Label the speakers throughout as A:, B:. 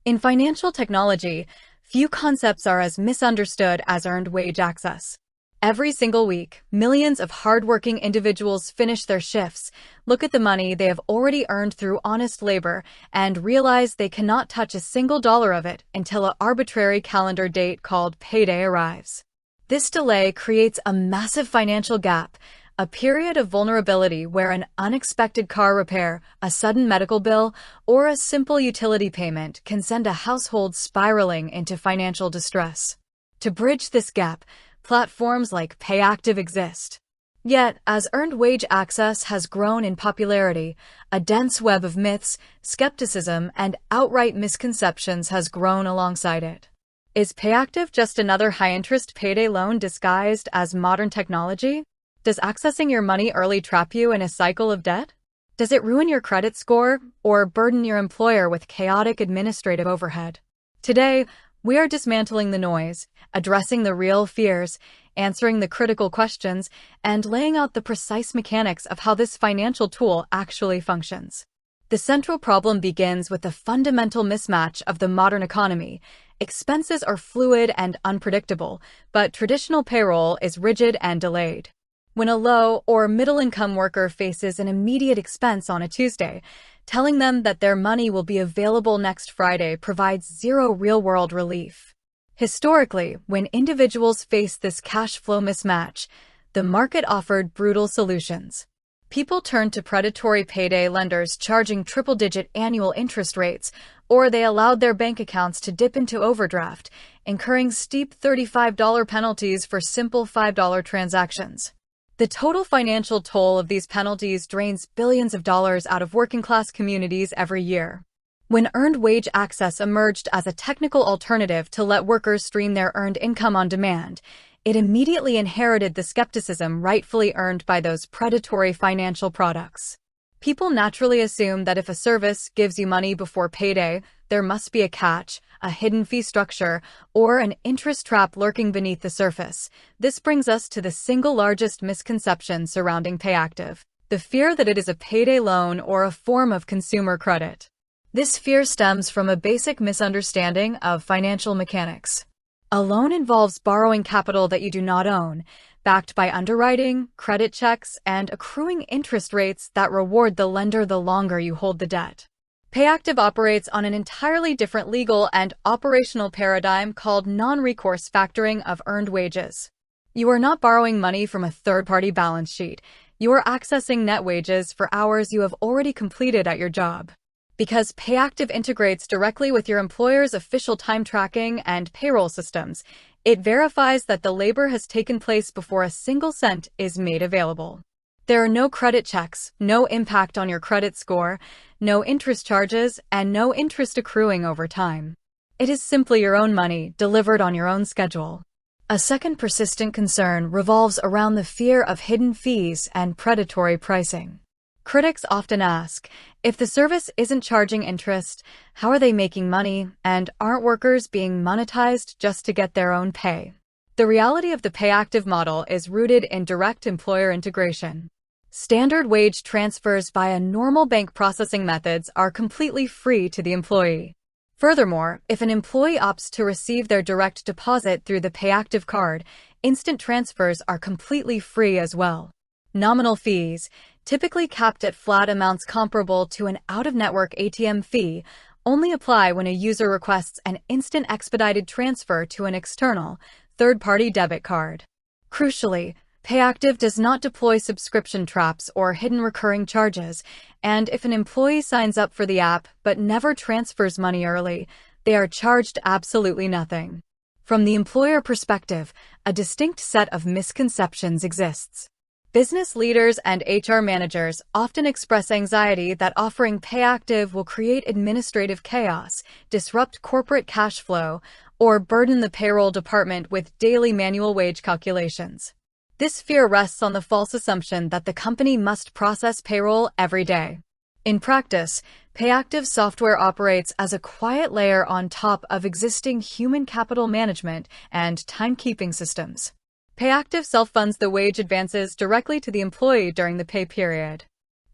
A: In financial technology, few concepts are as misunderstood as earned wage access. Every single week, millions of hardworking individuals finish their shifts, look at the money they have already earned through honest labor, and realize they cannot touch a single dollar of it until an arbitrary calendar date called payday arrives. This delay creates a massive financial gap, a period of vulnerability where an unexpected car repair, a sudden medical bill, or a simple utility payment can send a household spiraling into financial distress. To bridge this gap, platforms like Payactiv exist. Yet, as earned wage access has grown in popularity, a dense web of myths, skepticism, and outright misconceptions has grown alongside it. Is Payactiv just another high-interest payday loan disguised as modern technology? Does accessing your money early trap you in a cycle of debt? Does it ruin your credit score or burden your employer with chaotic administrative overhead? Today, we are dismantling the noise, addressing the real fears, answering the critical questions, and laying out the precise mechanics of how this financial tool actually functions. The central problem begins with the fundamental mismatch of the modern economy. Expenses are fluid and unpredictable, but traditional payroll is rigid and delayed. When a low or middle-income worker faces an immediate expense on a Tuesday, telling them that their money will be available next Friday provides zero real-world relief. Historically, when individuals face this cash flow mismatch, the market offered brutal solutions. People turned to predatory payday lenders charging triple-digit annual interest rates, or they allowed their bank accounts to dip into overdraft, incurring steep $35 penalties for simple $5 transactions. The total financial toll of these penalties drains billions of dollars out of working-class communities every year. When earned wage access emerged as a technical alternative to let workers stream their earned income on demand, it immediately inherited the skepticism rightfully earned by those predatory financial products. People naturally assume that if a service gives you money before payday, there must be a catch, a hidden fee structure, or an interest trap lurking beneath the surface. This brings us to the single largest misconception surrounding Payactiv: the fear that it is a payday loan or a form of consumer credit. This fear stems from a basic misunderstanding of financial mechanics. A loan involves borrowing capital that you do not own, backed by underwriting, credit checks, and accruing interest rates that reward the lender the longer you hold the debt. Payactiv operates on an entirely different legal and operational paradigm called non-recourse factoring of earned wages. You are not borrowing money from a third-party balance sheet. You are accessing net wages for hours you have already completed at your job. Because Payactiv integrates directly with your employer's official time tracking and payroll systems, it verifies that the labor has taken place before a single cent is made available. There are no credit checks, no impact on your credit score, no interest charges, and no interest accruing over time. It is simply your own money, delivered on your own schedule. A second persistent concern revolves around the fear of hidden fees and predatory pricing. Critics often ask, if the service isn't charging interest, how are they making money, and aren't workers being monetized just to get their own pay? The reality of the Payactiv model is rooted in direct employer integration. Standard wage transfers via normal bank processing methods are completely free to the employee. Furthermore, if an employee opts to receive their direct deposit through the Payactiv card, instant transfers are completely free as well. Nominal fees, typically capped at flat amounts comparable to an out-of-network ATM fee, only apply when a user requests an instant expedited transfer to an external, third-party debit card. Crucially, Payactiv does not deploy subscription traps or hidden recurring charges, and if an employee signs up for the app but never transfers money early, they are charged absolutely nothing. From the employer perspective, a distinct set of misconceptions exists. Business leaders and HR managers often express anxiety that offering Payactiv will create administrative chaos, disrupt corporate cash flow, or burden the payroll department with daily manual wage calculations. This fear rests on the false assumption that the company must process payroll every day. In practice, Payactiv software operates as a quiet layer on top of existing human capital management and timekeeping systems. Payactiv self-funds the wage advances directly to the employee during the pay period.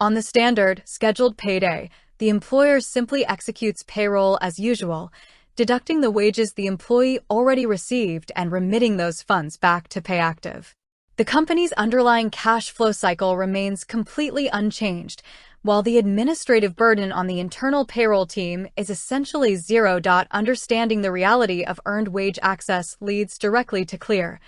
A: On the standard, scheduled payday, The employer simply executes payroll as usual, deducting the wages the employee already received and remitting those funds back to Payactiv. The company's underlying cash flow cycle remains completely unchanged, while the administrative burden on the internal payroll team is essentially zero. Understanding the reality of earned wage access leads directly to clear,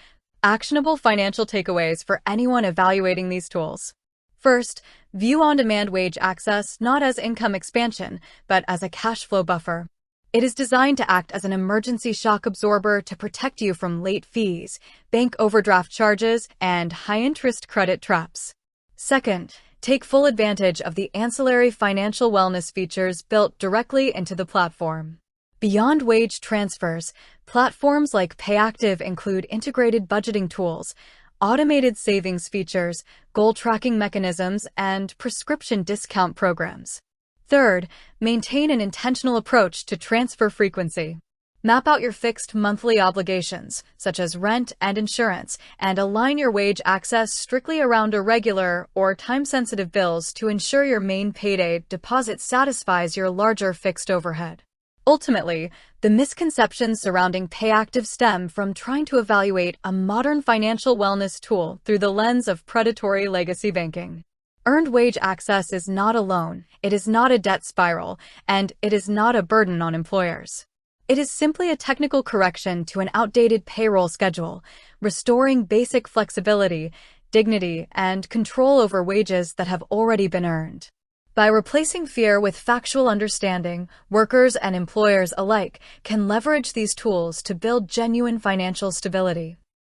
A: actionable financial takeaways for anyone evaluating these tools. First, view on-demand wage access not as income expansion, but as a cash flow buffer. It is designed to act as an emergency shock absorber to protect you from late fees, bank overdraft charges, and high-interest credit traps. Second, take full advantage of the ancillary financial wellness features built directly into the platform. Beyond wage transfers, platforms like Payactiv include integrated budgeting tools, automated savings features, goal tracking mechanisms, and prescription discount programs. Third, maintain an intentional approach to transfer frequency. Map out your fixed monthly obligations, such as rent and insurance, and align your wage access strictly around irregular or time-sensitive bills to ensure your main payday deposit satisfies your larger fixed overhead. Ultimately, the misconceptions surrounding Payactiv stem from trying to evaluate a modern financial wellness tool through the lens of predatory legacy banking. Earned wage access is not a loan, it is not a debt spiral, and it is not a burden on employers. It is simply a technical correction to an outdated payroll schedule, restoring basic flexibility, dignity, and control over wages that have already been earned. By replacing fear with factual understanding, workers and employers alike can leverage these tools to build genuine financial stability.